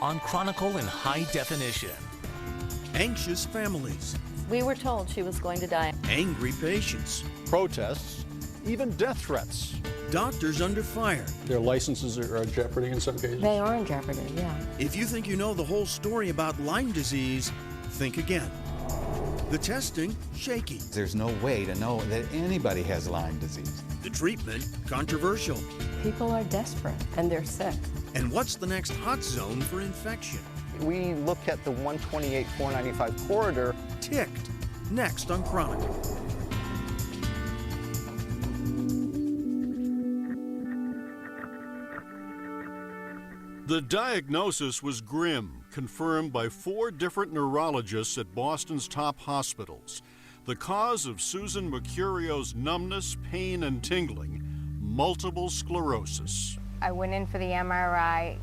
on Chronicle in high definition. Anxious families. We were told she was going to die. Angry patients. Protests, even death threats. Doctors under fire. Their licenses are in jeopardy in some cases. They are in jeopardy, yeah. If you think you know the whole story about Lyme disease, think again. The testing, shaky. There's no way to know that anybody has Lyme disease. The treatment, controversial. People are desperate and they're sick. And what's the next hot zone for infection? We look at the 128-495 corridor. Ticked. Next on Chronicle. The diagnosis was grim, confirmed by 4 different neurologists at Boston's top hospitals. The cause of Susan Mercurio's numbness, pain, and tingling, multiple sclerosis. I went in for the MRI,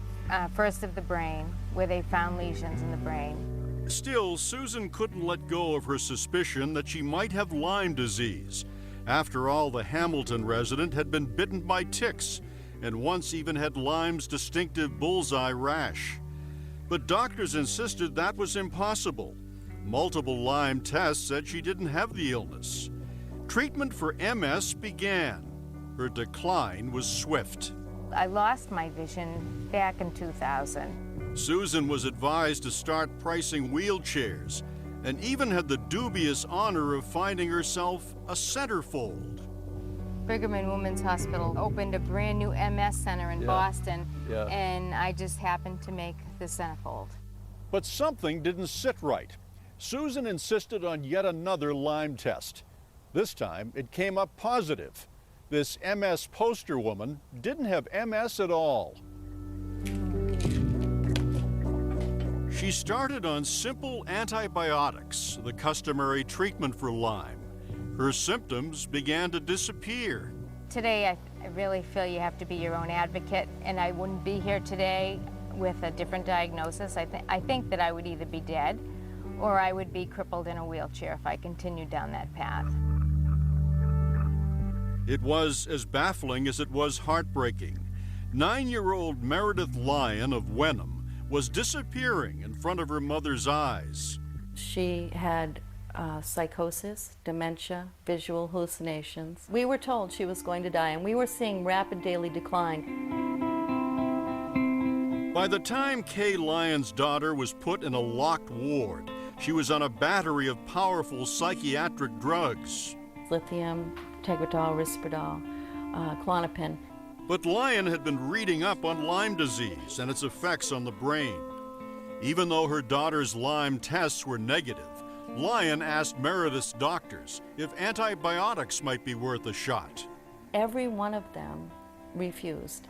first of the brain, where they found lesions in the brain. Still, Susan couldn't let go of her suspicion that she might have Lyme disease. After all, the Hamilton resident had been bitten by ticks, and once even had Lyme's distinctive bullseye rash. But doctors insisted that was impossible. Multiple Lyme tests said she didn't have the illness. Treatment for MS began. Her decline was swift. I lost my vision back in 2000. Susan was advised to start pricing wheelchairs and even had the dubious honor of finding herself a centerfold. Brigham and Women's Hospital opened a brand new MS center in Boston, and I just happened to make the centerfold. But something didn't sit right. Susan insisted on yet another Lyme test. This time, it came up positive. This MS poster woman didn't have MS at all. She started on simple antibiotics, the customary treatment for Lyme. Her symptoms began to disappear. Today, I really feel you have to be your own advocate, and I wouldn't be here today with a different diagnosis. I think that I would either be dead or I would be crippled in a wheelchair if I continued down that path. It was as baffling as it was heartbreaking. 9-year-old Meredith Lyon of Wenham was disappearing in front of her mother's eyes. She had psychosis, dementia, visual hallucinations. We were told she was going to die, and we were seeing rapid daily decline. By the time Kay Lyon's daughter was put in a locked ward, she was on a battery of powerful psychiatric drugs. Lithium, Tegretol, Risperdal, Klonopin. But Lyon had been reading up on Lyme disease and its effects on the brain. Even though her daughter's Lyme tests were negative, Lyon asked Meredith's doctors if antibiotics might be worth a shot. Every one of them refused.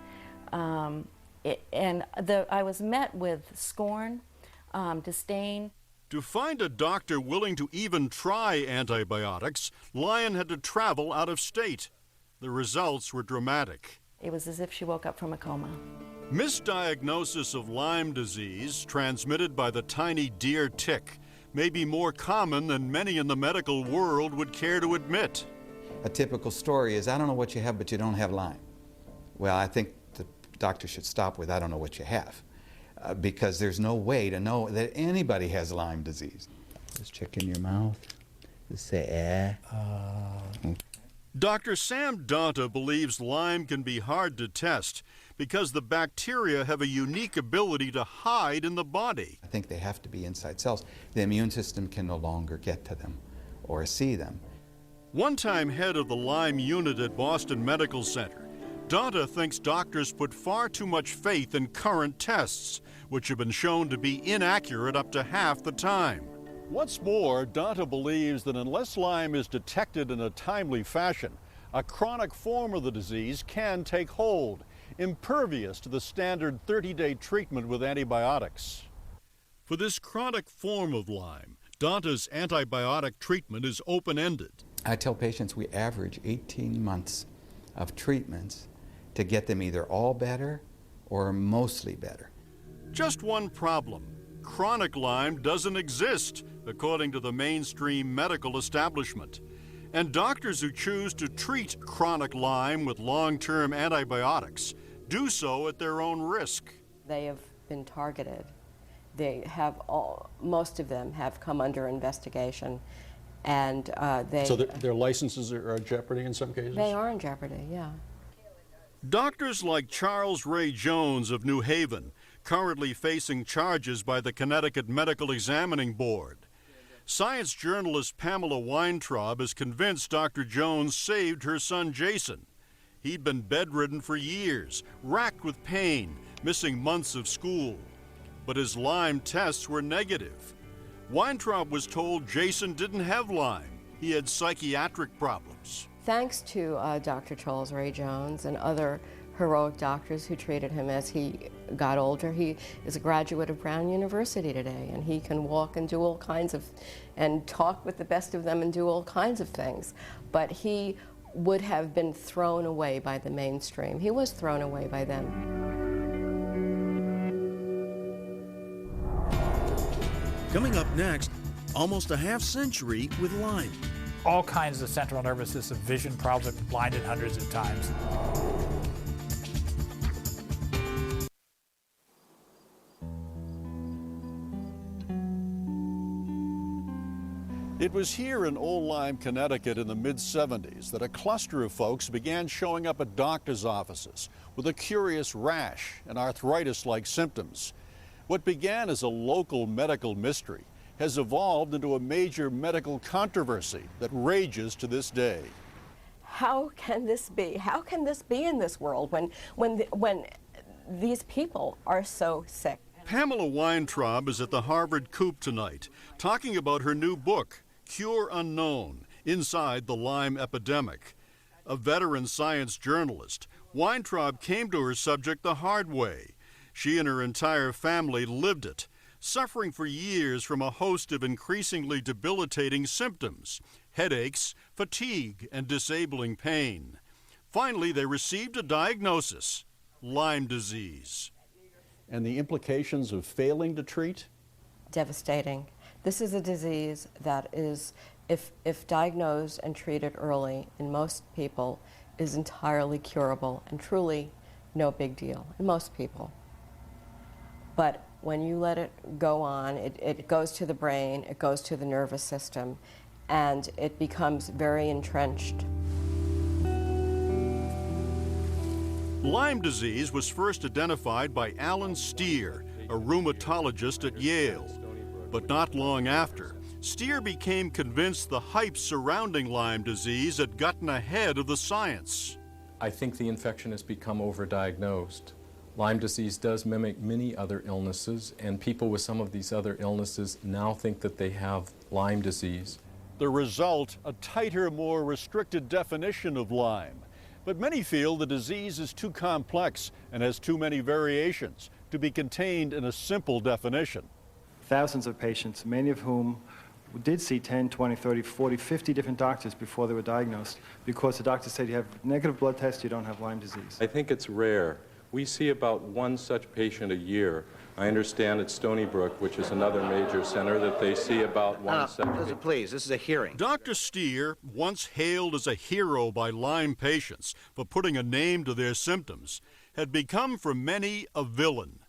I was met with scorn, disdain. To find a doctor willing to even try antibiotics, Lyon had to travel out of state. The results were dramatic. It was as if she woke up from a coma. Misdiagnosis of Lyme disease, transmitted by the tiny deer tick, may be more common than many in the medical world would care to admit. A typical story is, I don't know what you have, but you don't have Lyme. Well, I think the doctor should stop with, I don't know what you have, because there's no way to know that anybody has Lyme disease. Just check in your mouth. Just say, Dr. Sam Donta believes Lyme can be hard to test because the bacteria have a unique ability to hide in the body. I think they have to be inside cells. The immune system can no longer get to them or see them. One-time head of the Lyme unit at Boston Medical Center, Donta thinks doctors put far too much faith in current tests, which have been shown to be inaccurate up to half the time. What's more, Donta believes that unless Lyme is detected in a timely fashion, a chronic form of the disease can take hold, impervious to the standard 30-day treatment with antibiotics. For this chronic form of Lyme, Donta's antibiotic treatment is open-ended. I tell patients we average 18 months of treatments to get them either all better or mostly better. Just one problem. Chronic Lyme doesn't exist, according to the mainstream medical establishment. And doctors who choose to treat chronic Lyme with long-term antibiotics do so at their own risk. They have been targeted. Most of them have come under investigation, and So their licenses are in jeopardy in some cases? They are in jeopardy, yeah. Doctors like Charles Ray Jones of New Haven, currently facing charges by the Connecticut Medical Examining Board. Science journalist Pamela Weintraub is convinced Dr. Jones saved her son Jason. He'd been bedridden for years, racked with pain, missing months of school. But his Lyme tests were negative. Weintraub was told Jason didn't have Lyme. He had psychiatric problems. Thanks to Dr. Charles Ray Jones and other heroic doctors who treated him as he got older. He is a graduate of Brown University today, and he can walk and do all kinds of, and talk with the best of them and do all kinds of things. But he would have been thrown away by the mainstream. He was thrown away by them. Coming up next, almost a half century with Lyme. All kinds of central nervous system vision problems, I've been blinded hundreds of times. It was here in Old Lyme, Connecticut in the mid-70s that a cluster of folks began showing up at doctors' offices with a curious rash and arthritis-like symptoms. What began as a local medical mystery has evolved into a major medical controversy that rages to this day. How can this be? How can this be in this world when these people are so sick? Pamela Weintraub is at the Harvard Coop tonight, talking about her new book, Cure Unknown, Inside the Lyme Epidemic. A veteran science journalist, Weintraub came to her subject the hard way. She and her entire family lived it, suffering for years from a host of increasingly debilitating symptoms, headaches, fatigue, and disabling pain. Finally, they received a diagnosis, Lyme disease. And the implications of failing to treat? Devastating. This is a disease that is, if diagnosed and treated early in most people, is entirely curable and truly no big deal in most people. But when you let it go on, it goes to the brain, it goes to the nervous system, and it becomes very entrenched. Lyme disease was first identified by Alan Steer, a rheumatologist at Yale. But not long after, Steer became convinced the hype surrounding Lyme disease had gotten ahead of the science. I think the infection has become overdiagnosed. Lyme disease does mimic many other illnesses, and people with some of these other illnesses now think that they have Lyme disease. The result, a tighter, more restricted definition of Lyme. But many feel the disease is too complex and has too many variations to be contained in a simple definition. Thousands of patients, many of whom did see 10, 20, 30, 40, 50 different doctors before they were diagnosed because the doctor said you have negative blood tests, you don't have Lyme disease. I think it's rare. We see about one such patient a year. I understand at Stony Brook, which is another major center, that they see about one such patient. Please, this is a hearing. Dr. Steer, once hailed as a hero by Lyme patients for putting a name to their symptoms, had become for many a villain.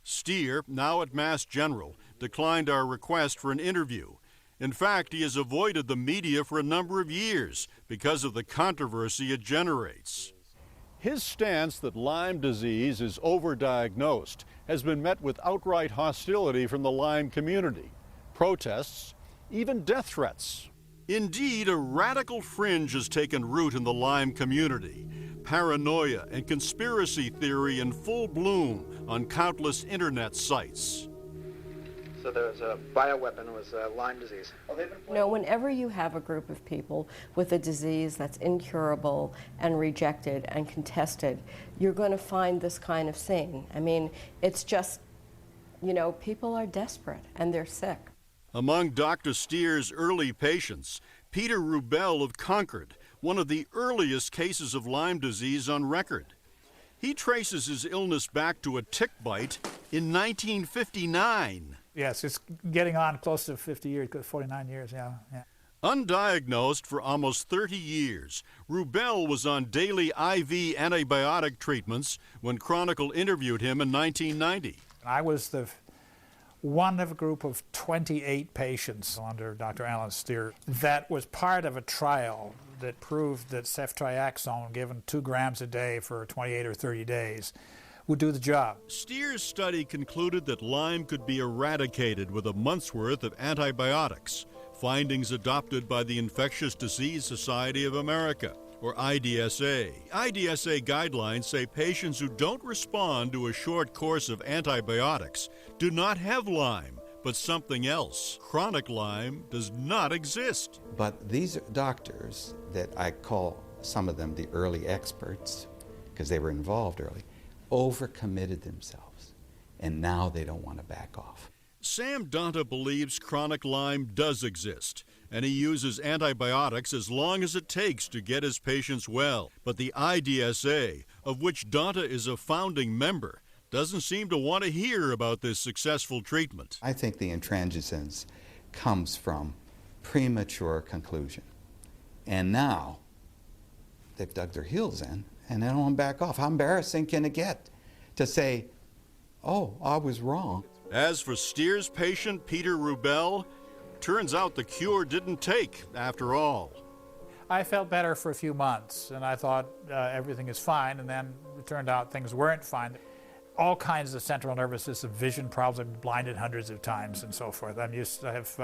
Steer, now at Mass General, declined our request for an interview. In fact, he has avoided the media for a number of years because of the controversy it generates. His stance that Lyme disease is overdiagnosed has been met with outright hostility from the Lyme community, protests, even death threats. Indeed, a radical fringe has taken root in the Lyme community. Paranoia and conspiracy theory in full bloom on countless internet sites. So there's a bioweapon, it was Lyme disease. No, whenever you have a group of people with a disease that's incurable and rejected and contested, you're going to find this kind of scene. I mean, it's just, you know, people are desperate and they're sick. Among Dr. Steer's early patients, Peter Rubel of Concord, one of the earliest cases of Lyme disease on record. He traces his illness back to a tick bite in 1959. Yes, it's getting on close to 50 years, 49 years, yeah. Undiagnosed for almost 30 years, Rubel was on daily IV antibiotic treatments when Chronicle interviewed him in 1990. I was one of a group of 28 patients under Dr. Alan Steer that was part of a trial that proved that ceftriaxone given 2 grams a day for 28 or 30 days would do the job. Steer's study concluded that Lyme could be eradicated with a month's worth of antibiotics, findings adopted by the Infectious Disease Society of America, or IDSA. IDSA guidelines say patients who don't respond to a short course of antibiotics do not have Lyme, but something else. Chronic Lyme does not exist. But these doctors that I call some of them the early experts, because they were involved early, overcommitted themselves, and now they don't want to back off. Sam Donta believes chronic Lyme does exist, and he uses antibiotics as long as it takes to get his patients well. But the IDSA, of which Donta is a founding member, doesn't seem to want to hear about this successful treatment. I think the intransigence comes from premature conclusion. And now they've dug their heels in, and they don't want to back off. How embarrassing can it get to say, oh, I was wrong? As for Steer's patient, Peter Rubel, turns out the cure didn't take after all. I felt better for a few months, and I thought everything is fine, and then it turned out things weren't fine. All kinds of central nervous system vision problems. I've been blinded hundreds of times and so forth. I have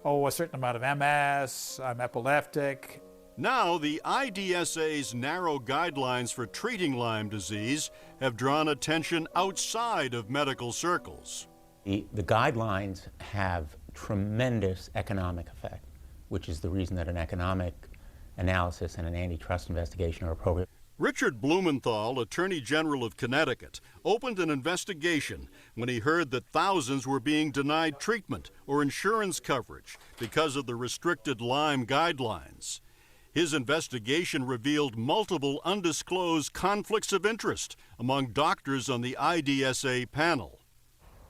a certain amount of MS, I'm epileptic. Now, the IDSA's narrow guidelines for treating Lyme disease have drawn attention outside of medical circles. The guidelines have tremendous economic effect, which is the reason that an economic analysis and an antitrust investigation are appropriate. Richard Blumenthal, Attorney General of Connecticut, opened an investigation when he heard that thousands were being denied treatment or insurance coverage because of the restricted Lyme guidelines. His investigation revealed multiple undisclosed conflicts of interest among doctors on the IDSA panel.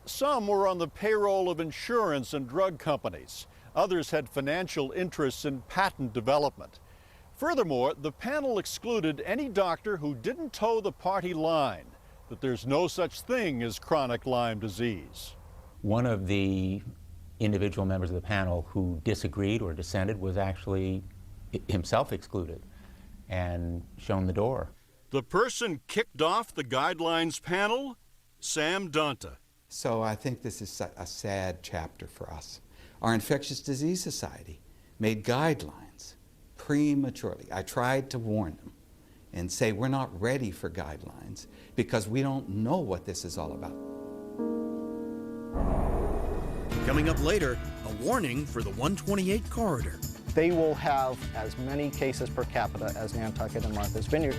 Some were on the payroll of insurance and drug companies. Others had financial interests in patent development. Furthermore, the panel excluded any doctor who didn't toe the party line, that there's no such thing as chronic Lyme disease. One of the individual members of the panel who disagreed or dissented was actually himself excluded and shown the door. The person kicked off the guidelines panel? Sam Donta. So I think this is a sad chapter for us. Our Infectious Disease Society made guidelines prematurely. I tried to warn them and say we're not ready for guidelines because we don't know what this is all about. Coming up later, a warning for the 128 corridor. They will have as many cases per capita as Nantucket and Martha's Vineyard.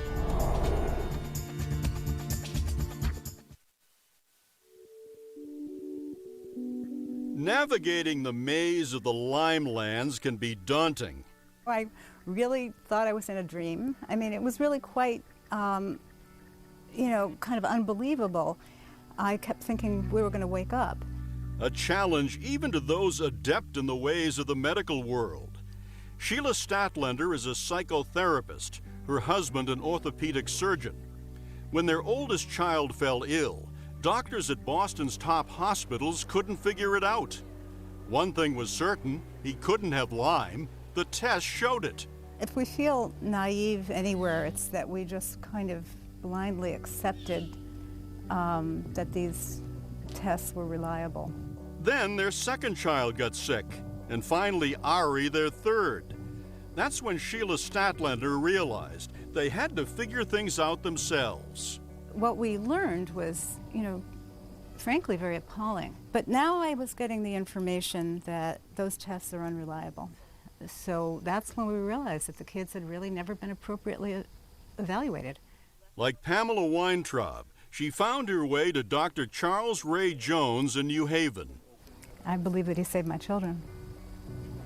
Navigating the maze of the Lyme lands can be daunting. I really thought I was in a dream. I mean, it was really quite, kind of unbelievable. I kept thinking we were going to wake up. A challenge even to those adept in the ways of the medical world. Sheila Statlander is a psychotherapist, her husband an orthopedic surgeon. When their oldest child fell ill, doctors at Boston's top hospitals couldn't figure it out. One thing was certain, he couldn't have Lyme. The test showed it. If we feel naive anywhere, it's that we just kind of blindly accepted that these tests were reliable. Then their second child got sick, and finally Ari, their third. That's when Sheila Statlander realized they had to figure things out themselves. What we learned was, frankly, very appalling. But now I was getting the information that those tests are unreliable. So that's when we realized that the kids had really never been appropriately evaluated. Like Pamela Weintraub, she found her way to Dr. Charles Ray Jones in New Haven. I believe that he saved my children.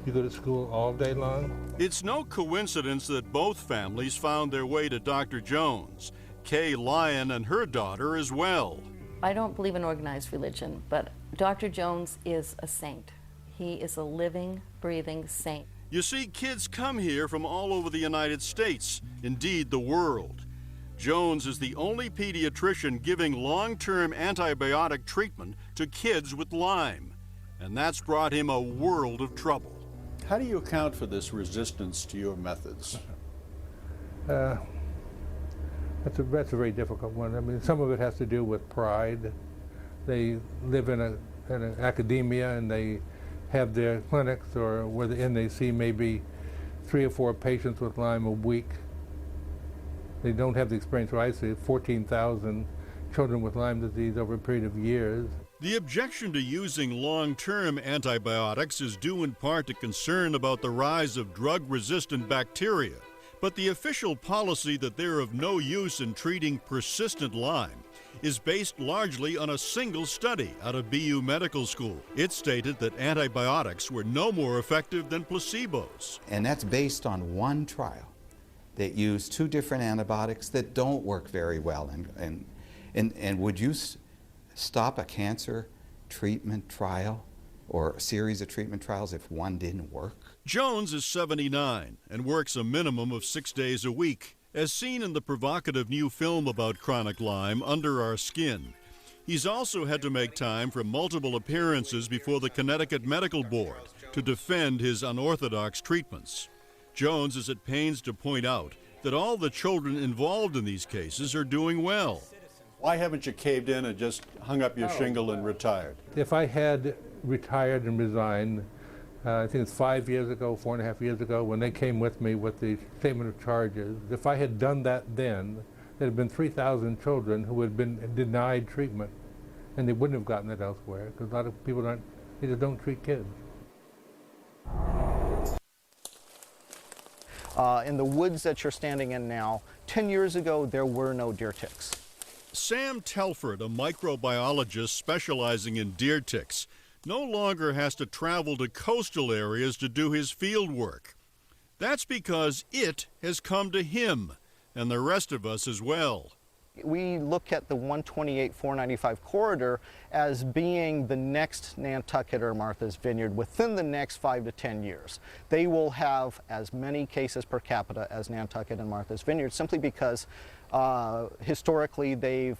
You go to school all day long? It's no coincidence that both families found their way to Dr. Jones. Kay Lyon and her daughter as well. I don't believe in organized religion, but Dr. Jones is a saint. He is a living, breathing saint. You see, kids come here from all over the United States, indeed the world. Jones is the only pediatrician giving long-term antibiotic treatment to kids with Lyme, and that's brought him a world of trouble. How do you account for this resistance to your methods? That's a very difficult one. I mean, some of it has to do with pride. They live in an academia and they have their clinics or and they see maybe 3 or 4 patients with Lyme a week. They don't have the experience where I see 14,000 children with Lyme disease over a period of years. The objection to using long-term antibiotics is due in part to concern about the rise of drug-resistant bacteria. But the official policy that they're of no use in treating persistent Lyme is based largely on a single study out of BU Medical School. It stated that antibiotics were no more effective than placebos. And that's based on one trial that used 2 different antibiotics that don't work very well. And would you stop a cancer treatment trial or a series of treatment trials if one didn't work? Jones is 79 and works a minimum of 6 days a week. As seen in the provocative new film about chronic Lyme, Under Our Skin, he's also had to make time for multiple appearances before the Connecticut Medical Board to defend his unorthodox treatments. Jones is at pains to point out that all the children involved in these cases are doing well. Why haven't you caved in and just hung up your shingle and retired? If I had retired and resigned, I think it's 5 years ago, 4.5 years ago, when they came with me with the statement of charges, if I had done that then, there had been 3,000 children who had been denied treatment, and they wouldn't have gotten it elsewhere, because a lot of people they just don't treat kids. In the woods that you're standing in now, 10 years ago, there were no deer ticks. Sam Telford, a microbiologist specializing in deer ticks, no longer has to travel to coastal areas to do his field work. That's because it has come to him, and the rest of us as well. We look at the 128-495 corridor as being the next Nantucket or Martha's Vineyard within the next 5 to 10 years. They will have as many cases per capita as Nantucket and Martha's Vineyard simply because historically they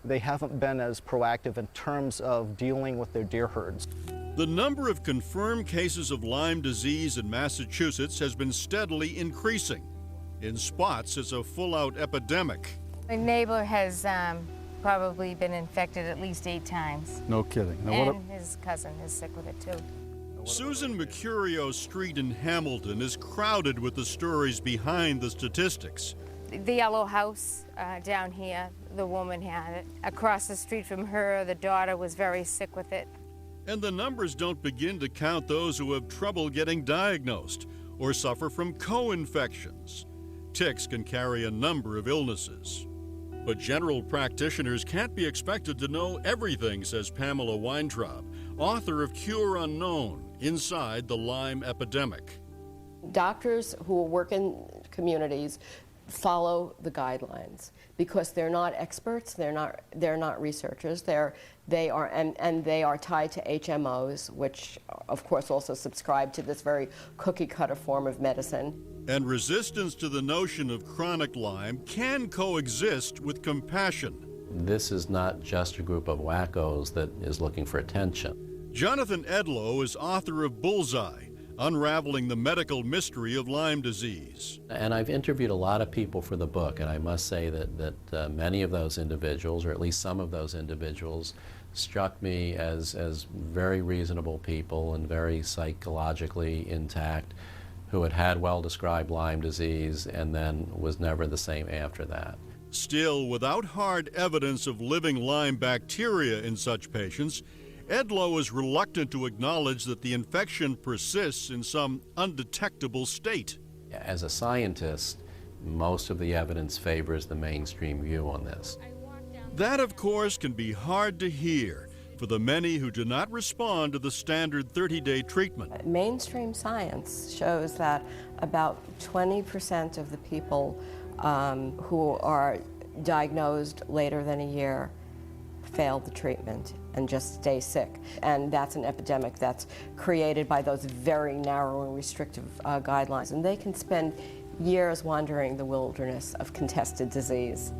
haven't been as proactive in terms of dealing with their deer herds. The number of confirmed cases of Lyme disease in Massachusetts has been steadily increasing. In spots, it's a full-out epidemic. My neighbor has probably been infected at least 8 times. No kidding. Now, and his cousin is sick with it too. Susan Mercurio Street in Hamilton is crowded with the stories behind the statistics. The yellow house down here, the woman had it. Across the street from her, the daughter was very sick with it. And the numbers don't begin to count those who have trouble getting diagnosed or suffer from co-infections. Ticks can carry a number of illnesses. But general practitioners can't be expected to know everything, says Pamela Weintraub, author of Cure Unknown, Inside the Lyme Epidemic. Doctors who work in communities follow the guidelines because they're not experts, they're not researchers, they are tied to HMOs, which of course also subscribe to this very cookie-cutter form of medicine. And resistance to the notion of chronic Lyme can coexist with compassion. This is not just a group of wackos that is looking for attention. Jonathan Edlow is author of Bullseye, Unraveling the Medical Mystery of Lyme Disease. And I've interviewed a lot of people for the book, and I must say that many of those individuals, or at least some of those individuals, struck me as very reasonable people and very psychologically intact, who had well-described Lyme disease and then was never the same after that. Still, without hard evidence of living Lyme bacteria in such patients, Edlow is reluctant to acknowledge that the infection persists in some undetectable state. As a scientist, most of the evidence favors the mainstream view on this. That, of course, can be hard to hear for the many who do not respond to the standard 30-day treatment. Mainstream science shows that about 20% of the people who are diagnosed later than a year fail the treatment and just stay sick. And that's an epidemic that's created by those very narrow and restrictive guidelines. And they can spend years wandering the wilderness of contested disease.